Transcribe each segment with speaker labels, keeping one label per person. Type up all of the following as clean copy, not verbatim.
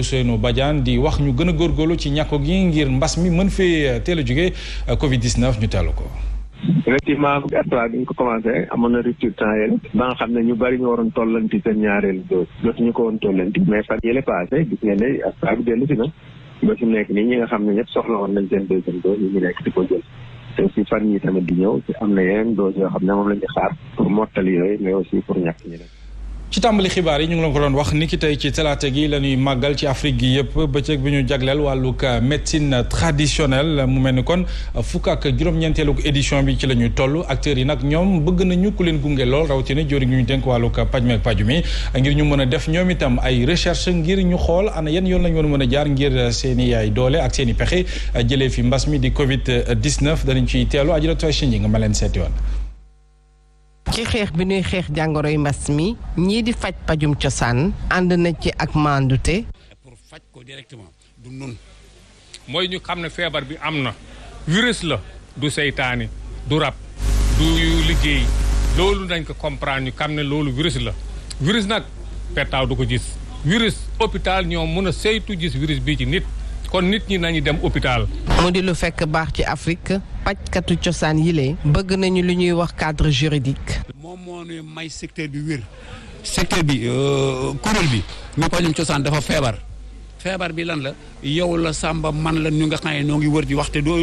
Speaker 1: Ousseynou Badiane di wax ñu gën a góorgóorlu ci ñàkko gi ngir mbas mi mën fee teel a jóge Covid-19 ñu teelu ko.
Speaker 2: effectivement Astra bi ñu ko commencé amoon na rupture temps yële ba nga xam ne ñu bari ñu waroon tollanti seen ñaareelu dose dootuñu ko woon tollanti mais fan yële passé gis ngeen ne Astra bi dellu si na ba fi mu nekk nii ñi nga xam ne ñëpp soxla woon nañ seen deuxième dose yi ñu nekk di ko jël te aussi fan yi tamit di ñëw ci am na yeneen dose yoo xam ne moom la ñu xaar pour mottali yooyu mais aussi pour ñàkk ñi leen.
Speaker 1: ci tàmbali xibaar yi ñu ngi leen ko doon wax ni ki tey ci talaata gi la ñuy màggal ci Afrique gi yëpp bëccëg bi ñu jagleel wàllug médecine traditionnelle mu mel ni kon fukk ak juróom-ñeenteelu édition bi ci la ñuy toll acteurs yi nag ñoom bëgg nañu ku leen gunge lool rawatina jóori ngi ñu dénk wàllug paj meeg paju mi ngir ñu mën a def ñoom itam ay recherche ngir ñu xool ana yan yoon lañu mën a jaar ngir seen i ay doole ak seen i pexe jëlee fi mbas mi di Covid 19 danañ ciy teelu ajiratoy Shinji nga ma leen seeti woon.
Speaker 3: ci xeex bi ñuy xeex jàngoroy mbas mi ñii di faj pajum cosaan ànd na ci ak mandute
Speaker 4: pour faj ko directement du nun mooy ñu xam ne feebar bi am na virus la du seytaane du rab du liggéey loolu nañ ko comprendre ñu xam ne loolu virus la virus nag pettaaw du ko gis virus hôpital ñoom mën a saytu gis virus bii ci nit kon nit ñi nañu dem hôpital.
Speaker 3: mu di lu fekk baax ci Afrique pajkatu cosaan yile bëgg nañu lu ñuy wax cadre juridique.
Speaker 4: moom moo ne may secteur bi wér secteur bi kuréel bi ñu pajum cosaan dafa feebar bi lan la yow la sàmba man la ñu nga xam ne noo ngi wër di waxte doo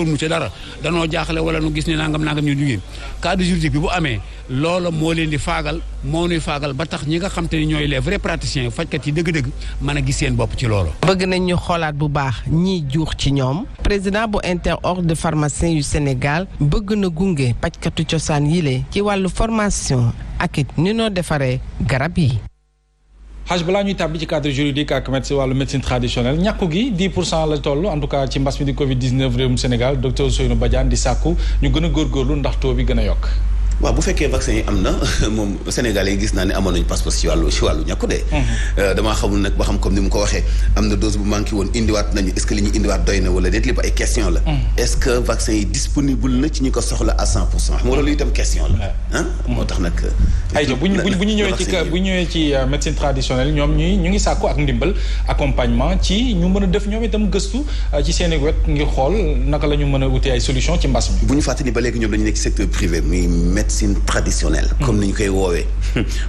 Speaker 4: nu ci dara danoo jaaxle wala nu gis ne nangam ñu jugéen cadre juridique bi bu amee loola moo leen di faagal moo nuy faagal ba tax ñi nga xam te ni ñooy les vrais praticiens fajkat yi dëgg-dëgg mën a gis seen bopp ci loolu.
Speaker 3: bëgg nañ ñu xoolaat bu baax ñiy juux ci ñoom président bu interordre de pharmaciens yu Sénégal bëgg na gunge pajkatu cosaan yile ci wàllu formation ak it ni noo defaree garab yi.
Speaker 1: xaj balaa ñuy tàbbi ci cadre juridique ak wàllu médecine traditionnelle ñàkku gi 10% la toll en tout cas ci mbas mi di Covid 19 réewum Sénégal docteur Ousseynou Badiane di sàkku ñu gën a góorgóorlu ndax taux bi gën a yokk.
Speaker 5: waaw bu fekkee vaccin yi am na moom Sénégalais yi gis naa ne amoon nañu pas-pas ci wàllu ñàkku de. damaa xamul nag ba xam comme ni mu ko waxee am na dose bu manqué woon indiwaat nañu est-ce que li ñu indiwaat doy na wala déet lépp ay question la. est-ce que vaccin yi disponible na ci ñi ko soxla à 100%. xam nga loolu itam question la. moo tax nag.
Speaker 1: ayca bu ñu ñëwee ci médecine traditionnelle ñoom ñu ngi sàkku ak ndimbal accompagnement ci ñu mën a def ñoom itam gëstu ci seen i wet ngir xool naka la ñu mën a wutee ay solution ci mbas mi.
Speaker 5: bu ñu fàttali ba léegi ñoom dañu nekk ci secteur privé muy médecine traditionnelle comme ni ñu koy woowee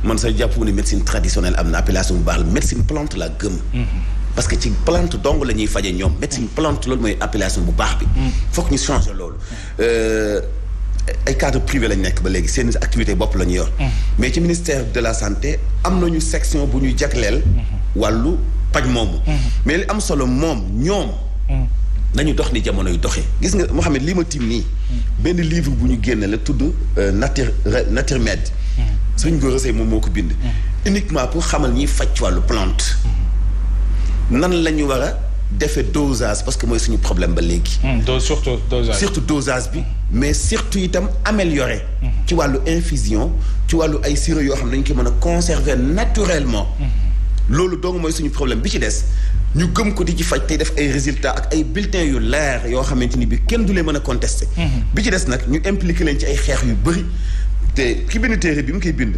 Speaker 5: man sax jàpp ne médecine traditionnelle am na appellation bu baax la médecine plante la gëm parce que ci plante dong la ñuy faje ñoom médecine plante loolu mooy appellation bu baax bi foog ñu changer loolu ay cadre privé lañ nekk ba léegi seen activité bopp la ñu yor mais ci ministère de la santé am nañu section bu ñu jagleel wàllu paj moomu mais li am solo moom ñoom nañu dox ni jamono yu doxee gis nga Mouhamed lii ma tim nii benn livre bu ñu génne la tudd nature med suñ góor a moom moo ko bind uniquement pour xamal ñiy faj ci wàllu plante nan la ñu war a defee dosage parce que mooy suñu problème ba léegi surtout dosage bi mais surtout itam amélioré ci wàllu infusion ci wàllu ay sirop yoo xam ne dañu ko mën a conserver naturellement loolu dong mooy suñu problème bi ci des ñu gëm ko di ci faj tey def ay résultats ak ay bulletins yu leer yoo xamante ni bi kenn du leen mën a contester. bi ci des nag ñu impliqué leen ci ay xeex yu bëri te ki bind téere bi mu koy bind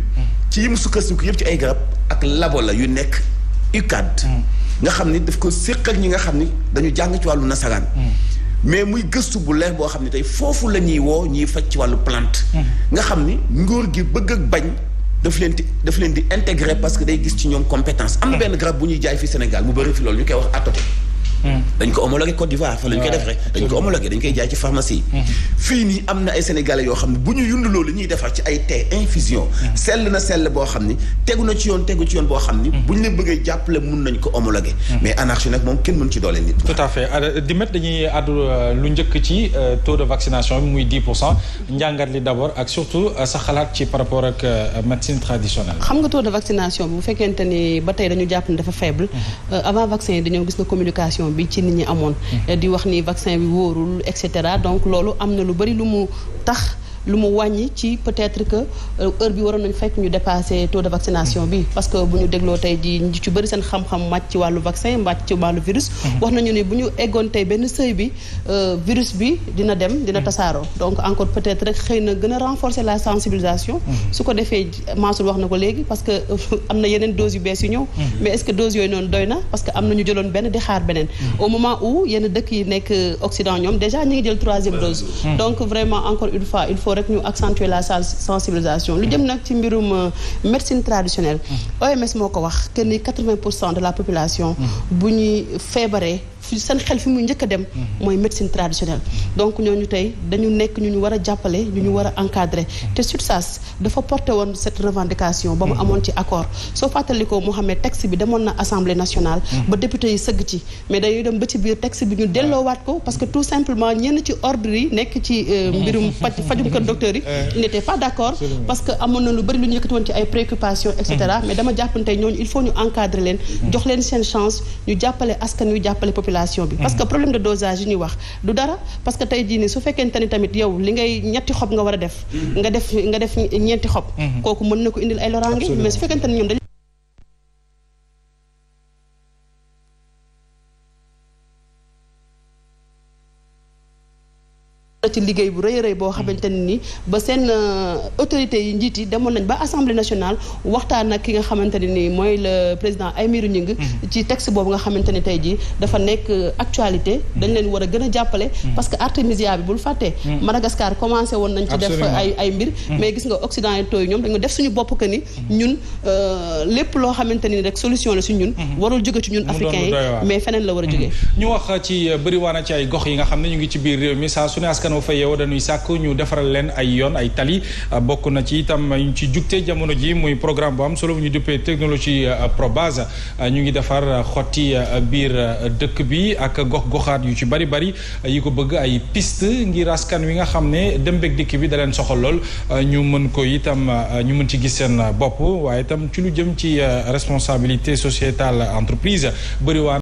Speaker 5: ci yi mu sukkandiku yëpp ci ay garab ak labo la yu nekk UCAD nga xam ni daf ko séq ak ñi nga xam ni dañu jàng ci wàllu nasaraan mais muy gëstu bu leer boo xam ne tey foofu la ñuy woo ñuy faj ci wàllu plante nga xam ni nguur gi bëgg ak bañ daf leen di intégrer parce que day gis ci ñoom compétence am na benn garab bu ñuy jaay fi Sénégal mu bëri fi loolu ñu koy wax atoté dañ ko homologué Côte d'Ivoire fa la ñu koy def rek dañ ko homologué dañ koy jaay ci pharmacie yi fii nii am na ay sénégalais yoo xam ne bu ñu yunduloo li ñuy defar ci ay thé infusion sell na sell boo xam ni tegu ci yoon boo xam ni bu ñu leen bëggee jàppale mun nañ ko homologué mais anarchie nag moom kenn mën ci doole nit
Speaker 1: tout à fait Dimet dañuy àddu lu njëkk ci taux de vaccination bi muy 10% njàngat li d'abord ak surtout sa xalaat ci par rapport ak médecine traditionnelle
Speaker 6: xam nga taux de vaccination bi bu fekkente ni ba tey dañu jàpp ni dafa faible avant vaccin yi dañoo gis na communication bi ci nit ñi amoon di wax ni vaccin bi wóorul et cetera donc loolu am na lu bari lu mu tax lu mu wàññi ci peut-être que heure bi waroon nañu fekk ñu dépasser taux de vaccination bi parce que bu ñu dégloo tey ji ñu ci bëri seen xam-xam màcc ci wàllu vaccin màcc ci wàllu virus wax nañu ni bu ñu eggoon tey benn seuil bi virus bi dina tasaaroo donc encore peut-être rek xëy na gën a renforcer la sensibilisation su ko defee Mansour wax na ko léegi parce que am na yeneen doses yu bees yu ñëw mais est-ce que doses yooyu noonu doy na parce que am na ñu jëloon benn di xaar beneen au moment où yenn dëkk yi nekk Occident ñoom déjà ñu ngi jël 3e dose donc vraiment encore une fois il faut rek ñu accentuer la sensibilisation lu jëm nag ci mbirum médecine traditionnelle OMS moo ko wax que ni 80% de la population bu ñuy feebaree seen xel fi muy njëkk a dem mooy médecine traditionnelle donc ñooñu tey dañu nekk ñu war a jàppale ñu war a encadrer te SUTSAS dafa porté woon cette revendication ba mu amoon ci accord soo fàttalikoo Mohamed texte bi demoon na assemblée nationale ba député yi sëgg ci mais dañuy dem ba ci biir texte bi ñu delloowaat ko parce que tout simplement ñenn ci ordre yi nekk ci mbirum fajum kër docteur yi ils n'étaient pas d'accord parce que amoon na lu bëri lu ñu yëkkati woon ci ay préoccupations et cetera mais dama jàpp tey ñooñu il faut ñu encadrer leen jox leen seen chance ñu jàppale askan wi jàppale population bi parce que problème de dosage yi ñuy wax du dara parce que tey jii nii su fekkente ni tamit yow li ngay ñetti xob nga war a def nga def ñeenti xob kooku mën na ko indil ay loraange mais su fekkente ni ñoom ci liggéey bu rëy a rëy boo xamante ne ni ba seen autorités yi njiit yi demoon nañ ba assemblée nationale waxtaan ak ki nga xamante ne ni mooy le président Aymérou Gningue ci texte boobu nga xamante ne tey jii dafa nekk actualité dañ leen war a gën a jàppale parce que artémisia bi bul fàttee Madagascar commencé woon nañ ci def ay mbir mais gis nga occidentaux yi ñoom dañu def suñu bopp que ni ñun lépp loo xamante ni rek solution la si ñun warul jóge ci ñun africains yi mais feneen la war a jógee
Speaker 1: ñu wax ci bëriwaana ci ay gox yi nga xam ne ñu ngi ci biir réew mi saa su ne askan fa yeewoo dañuy sàkk ñu defaral leen ay yoon ay tali bokk na ci itam ñu ci jugte jamono ji muy programme bu am solo bu ñu duppee technologie probase ñu ngi defar xotti biir dëkk bi ak gox-goxaat yu ci bari yi ko bëgg ay piste ngir askan wi nga xam ne dem beeg dikk bi da leen soxal lool ñu mën ko itam ñu mën ci gis seen bopp waaye itam ci lu jëm ci responsabilité sociétale entreprise bëriwaan